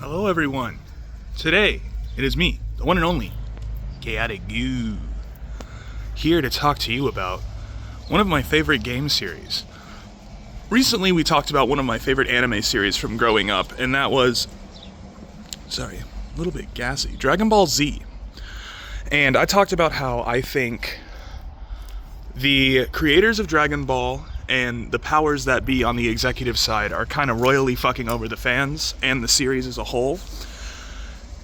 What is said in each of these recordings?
Hello everyone. Today, it is me, the one and only, Chaotic Goo, here to talk to you about one of my favorite game series. Recently we talked about one of my favorite anime series from growing up, and that was, a little bit gassy, Dragon Ball Z. And I talked about how I think the creators of Dragon Ball and the powers that be on the executive side are kind of royally fucking over the fans and the series as a whole.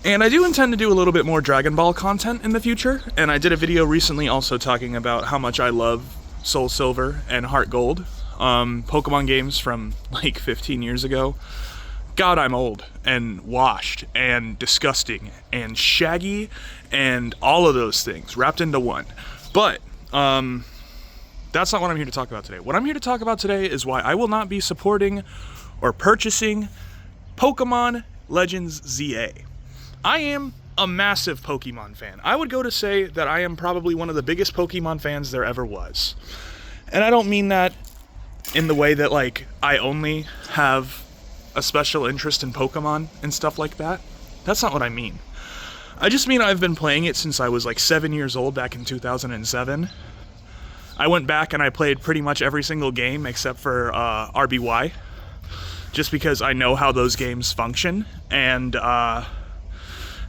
And I do intend to do a little bit more Dragon Ball content in the future, and I did a video recently also talking about how much I love Soul Silver and Heart Gold, Pokemon games from like 15 years ago. God, I'm old and washed and disgusting and shaggy and all of those things wrapped into one. But, that's not what I'm here to talk about today. What I'm here to talk about today is why I will not be supporting or purchasing Pokemon Legends ZA. I am a massive Pokemon fan. I would go to say that I am probably one of the biggest Pokemon fans there ever was. And I don't mean that in the way that, like, I only have a special interest in Pokemon and stuff like that. That's not what I mean. I just mean I've been playing it since I was like 7 years old back in 2007. I went back and I played pretty much every single game except for RBY, just because I know how those games function. And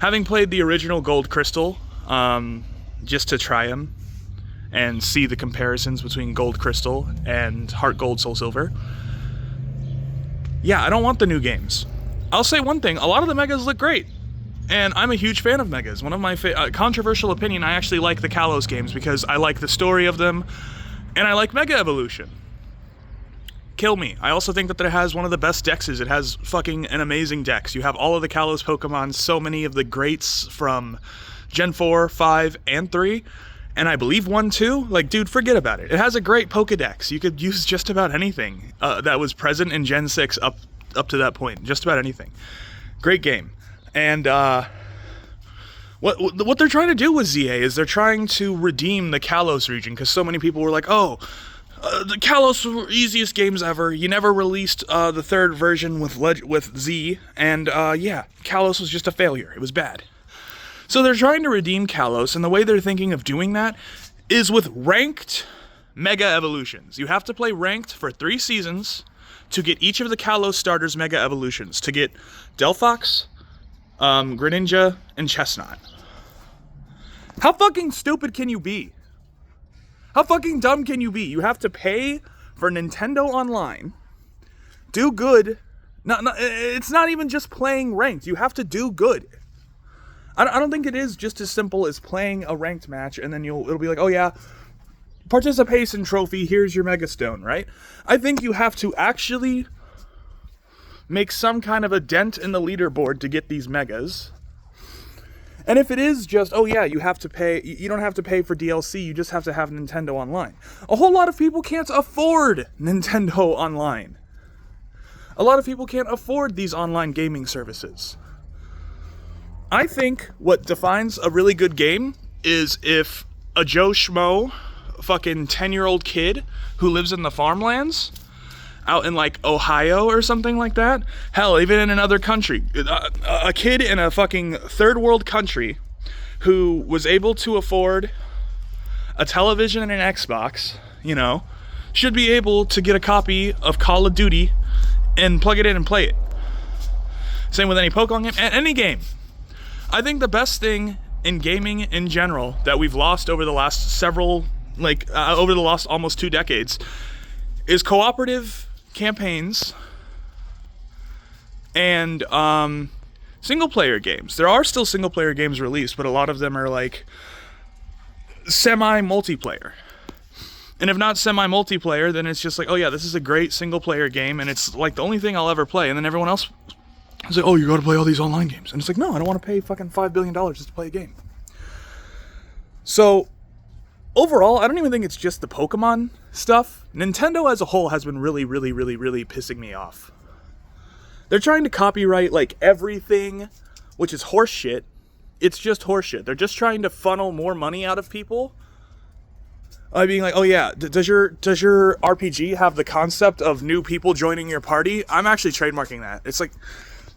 having played the original Gold Crystal, just to try them and see the comparisons between Gold Crystal and Heart Gold Soul Silver, yeah, I don't want the new games. I'll say one thing, a lot of the Megas look great. And I'm a huge fan of Megas. One of my controversial opinion, I actually like the Kalos games because I like the story of them, and I like Mega Evolution. Kill me. I also think that it has one of the best dexes. It has fucking an amazing dex. You have all of the Kalos Pokemon, so many of the greats from Gen 4, 5, and 3, and I believe 1 too. Like, dude, forget about it. It has a great Pokedex. You could use just about anything that was present in Gen 6 up to that point. Just about anything. Great game. And what they're trying to do with ZA is they're trying to redeem the Kalos region, because so many people were like, the Kalos were easiest games ever. You never released the third version with Z, and Kalos was just a failure. It was bad. So they're trying to redeem Kalos, and the way they're thinking of doing that is with ranked Mega Evolutions. You have to play ranked for 3 seasons to get each of the Kalos starters Mega Evolutions, to get Delphox, Greninja, and Chestnut. How fucking stupid can you be? How fucking dumb can you be? You have to pay for Nintendo Online, do good. It's not even just playing ranked. You have to do good. I don't think it is just as simple as playing a ranked match and then it'll be like, oh yeah, participation trophy, here's your Mega Stone, right? I think you have to actually make some kind of a dent in the leaderboard to get these megas. And if it is just, you have to pay, you don't have to pay for DLC, you just have to have Nintendo Online. A whole lot of people can't afford Nintendo Online. A lot of people can't afford these online gaming services. I think what defines a really good game is if a Joe Schmo, fucking 10-year-old kid who lives in the farmlands, out in like Ohio or something like that, hell, even in another country, a kid in a fucking third world country who was able to afford a television and an Xbox, should be able to get a copy of Call of Duty and plug it in and play it. Same with any Pokemon game, any game. I think the best thing in gaming in general that we've lost over the last over the last almost 2 decades is cooperative campaigns and single-player games. There are still single-player games released, but a lot of them are like semi-multiplayer. And if not semi-multiplayer, then it's just like, this is a great single-player game, and it's like the only thing I'll ever play. And then everyone else is like, you gotta play all these online games. And it's like, no, I don't want to pay fucking $5 billion just to play a game. So overall, I don't even think it's just the Pokemon stuff. Nintendo as a whole has been really, really, really, really pissing me off. They're trying to copyright, like, everything, which is horseshit. It's just horseshit. They're just trying to funnel more money out of people. Being like, does your RPG have the concept of new people joining your party? I'm actually trademarking that. It's like,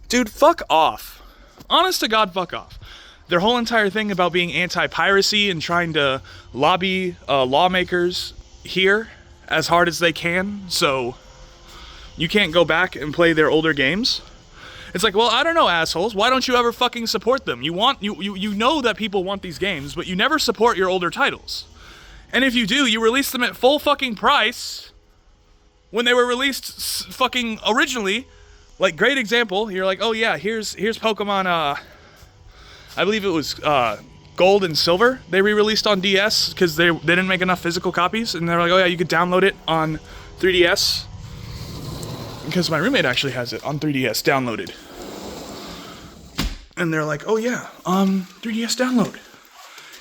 Dude, fuck off. Honest to God, fuck off. Their whole entire thing about being anti-piracy and trying to lobby lawmakers here as hard as they can so you can't go back and play their older games. It's like, well, I don't know, assholes. Why don't you ever fucking support them? You know that people want these games, but you never support your older titles. And if you do, you release them at full fucking price when they were released fucking originally. Like, great example. You're like, oh yeah, here's Pokemon, I believe it was Gold and Silver. They re-released on DS because they didn't make enough physical copies, and they're like, oh yeah, you could download it on 3DS. Because my roommate actually has it on 3DS downloaded. And they're like, oh yeah, 3DS download.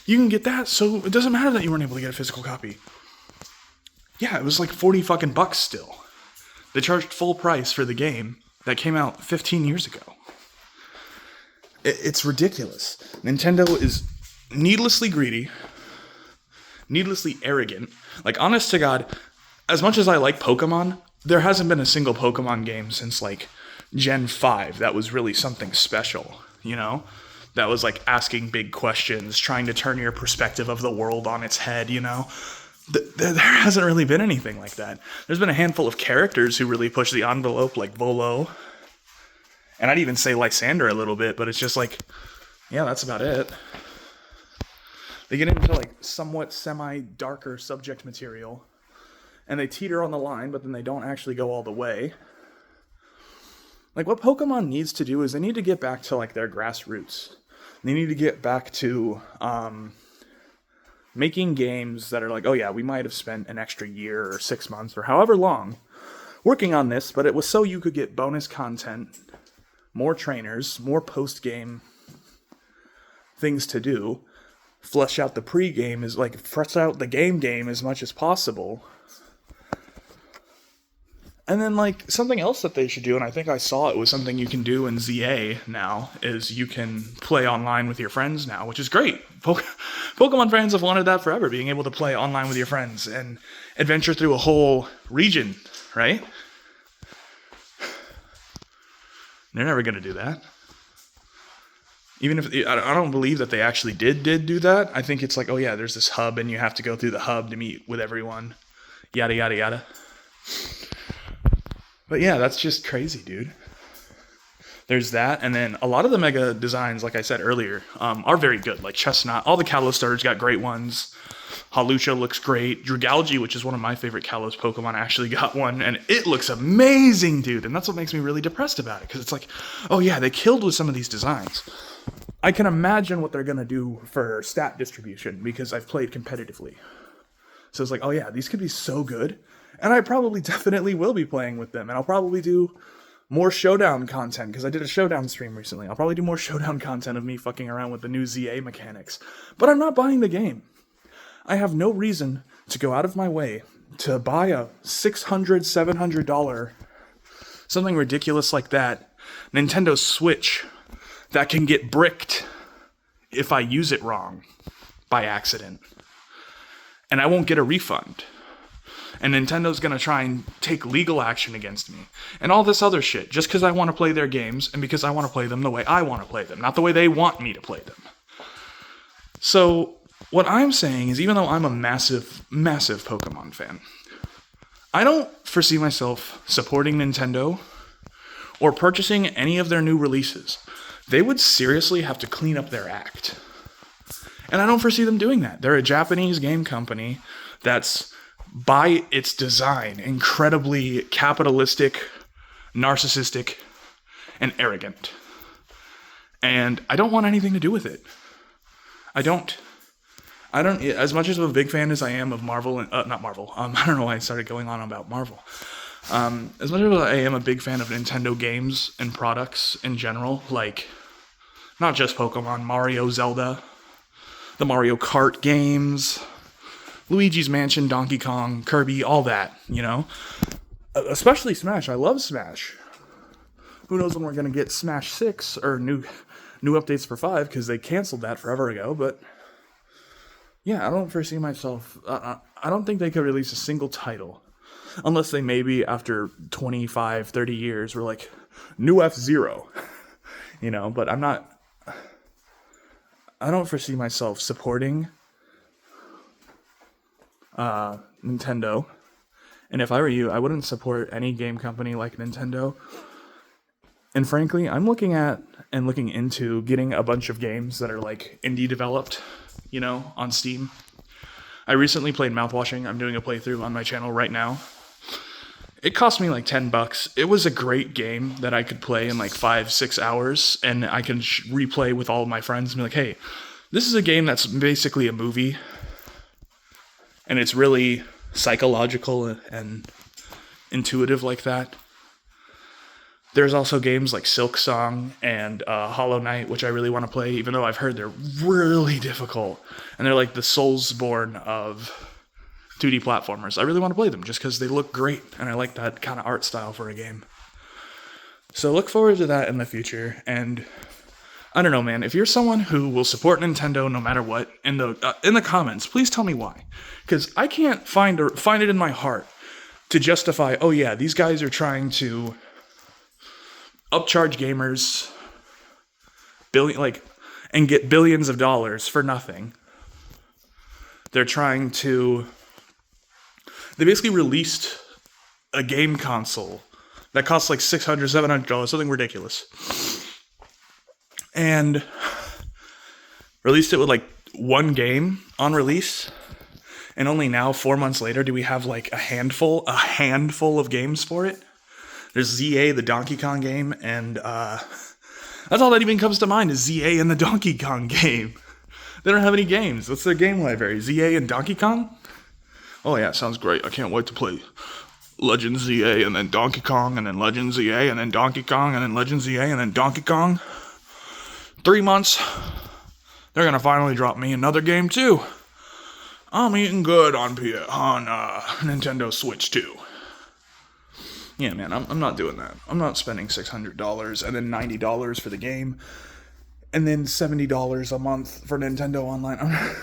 You can get that, so it doesn't matter that you weren't able to get a physical copy. Yeah, it was like 40 fucking bucks still. They charged full price for the game that came out 15 years ago. It's ridiculous. Nintendo is needlessly greedy, needlessly arrogant. Like, honest to God, as much as I like Pokemon, there hasn't been a single Pokemon game since, like, Gen 5 that was really something special, you know? That was, like, asking big questions, trying to turn your perspective of the world on its head, you know? There hasn't really been anything like that. There's been a handful of characters who really push the envelope, like Volo. And I'd even say Lysander a little bit, but it's just like, yeah, that's about it. They get into, like, somewhat semi-darker subject material, and they teeter on the line, but then they don't actually go all the way. Like, what Pokemon needs to do is they need to get back to, like, their grassroots. They need to get back to making games that are like, oh yeah, we might have spent an extra year or 6 months or however long working on this, but it was so you could get bonus content, more trainers, more post-game things to do, flesh out the pre-game, is like, flesh out the game as much as possible. And then, like, something else that they should do, and I think I saw it was something you can do in ZA now, is you can play online with your friends now, which is great. Pokemon fans have wanted that forever, being able to play online with your friends and adventure through a whole region, right? They're never going to do that. Even if, I don't believe that they actually did do that. I think it's like, oh yeah, there's this hub, and you have to go through the hub to meet with everyone. Yada, yada, yada. But yeah, that's just crazy, dude. There's that, and then a lot of the mega designs, like I said earlier, are very good. Like Chestnut, all the Kalos starters got great ones. Hawlucha looks great. Dragalge, which is one of my favorite Kalos Pokemon, actually got one, and it looks amazing, dude. And that's what makes me really depressed about it, because it's like, oh yeah, they killed with some of these designs. I can imagine what they're going to do for stat distribution, because I've played competitively. So it's like, oh yeah, these could be so good. And I probably definitely will be playing with them. And I'll probably do more Showdown content, because I did a Showdown stream recently. I'll probably do more Showdown content of me fucking around with the new ZA mechanics. But I'm not buying the game. I have no reason to go out of my way to buy a $600, $700, something ridiculous like that, Nintendo Switch, that can get bricked if I use it wrong by accident. And I won't get a refund. And Nintendo's gonna try and take legal action against me. And all this other shit, just because I want to play their games, and because I want to play them the way I want to play them, not the way they want me to play them. So, what I'm saying is, even though I'm a massive, massive Pokemon fan, I don't foresee myself supporting Nintendo or purchasing any of their new releases. They would seriously have to clean up their act. And I don't foresee them doing that. They're a Japanese game company that's, by its design, incredibly capitalistic, narcissistic, and arrogant. And I don't want anything to do with it. I don't, as much as of a big fan as I am of Marvel, and, not Marvel, I don't know why I started going on about Marvel. As much as I am a big fan of Nintendo games and products in general, like, not just Pokemon, Mario, Zelda, the Mario Kart games, Luigi's Mansion, Donkey Kong, Kirby, all that, you know? Especially Smash. I love Smash. Who knows when we're going to get Smash 6 or new updates for 5, because they canceled that forever ago, but yeah, I don't foresee myself, I don't think they could release a single title, unless they maybe, after 25, 30 years, were like, new F-Zero. but I don't foresee myself supporting Nintendo. And if I were you, I wouldn't support any game company like Nintendo. And frankly, I'm looking into getting a bunch of games that are like indie developed, on Steam. I recently played Mouthwashing. I'm doing a playthrough on my channel right now. It cost me like $10. It was a great game that I could play in like 5-6 hours, and I can replay with all of my friends and be like, hey, this is a game that's basically a movie, and it's really psychological and intuitive like that. There's also games like Silksong and Hollow Knight, which I really want to play, even though I've heard they're really difficult. And they're like the Soulsborne of 2D platformers. I really want to play them just because they look great, and I like that kind of art style for a game. So look forward to that in the future. And I don't know, man. If you're someone who will support Nintendo no matter what, in the comments, please tell me why. Because I can't find it in my heart to justify, oh yeah, these guys are trying to upcharge gamers and get billions of dollars for nothing. They basically released a game console that costs like $600, $700, something ridiculous. And released it with like one game on release. And only now, 4 months later, do we have like a handful of games for it. There's ZA, the Donkey Kong game, and that's all that even comes to mind is ZA and the Donkey Kong game. They don't have any games. What's their game library? ZA and Donkey Kong? Oh yeah, sounds great. I can't wait to play Legend ZA and then Donkey Kong and then Legend ZA and then Donkey Kong and then Legend ZA and then Donkey Kong. 3 months, they're gonna finally drop me another game too. I'm eating good on Nintendo Switch 2. Yeah, man, I'm not doing that. I'm not spending $600 and then $90 for the game, and then $70 a month for Nintendo Online.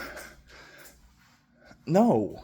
No.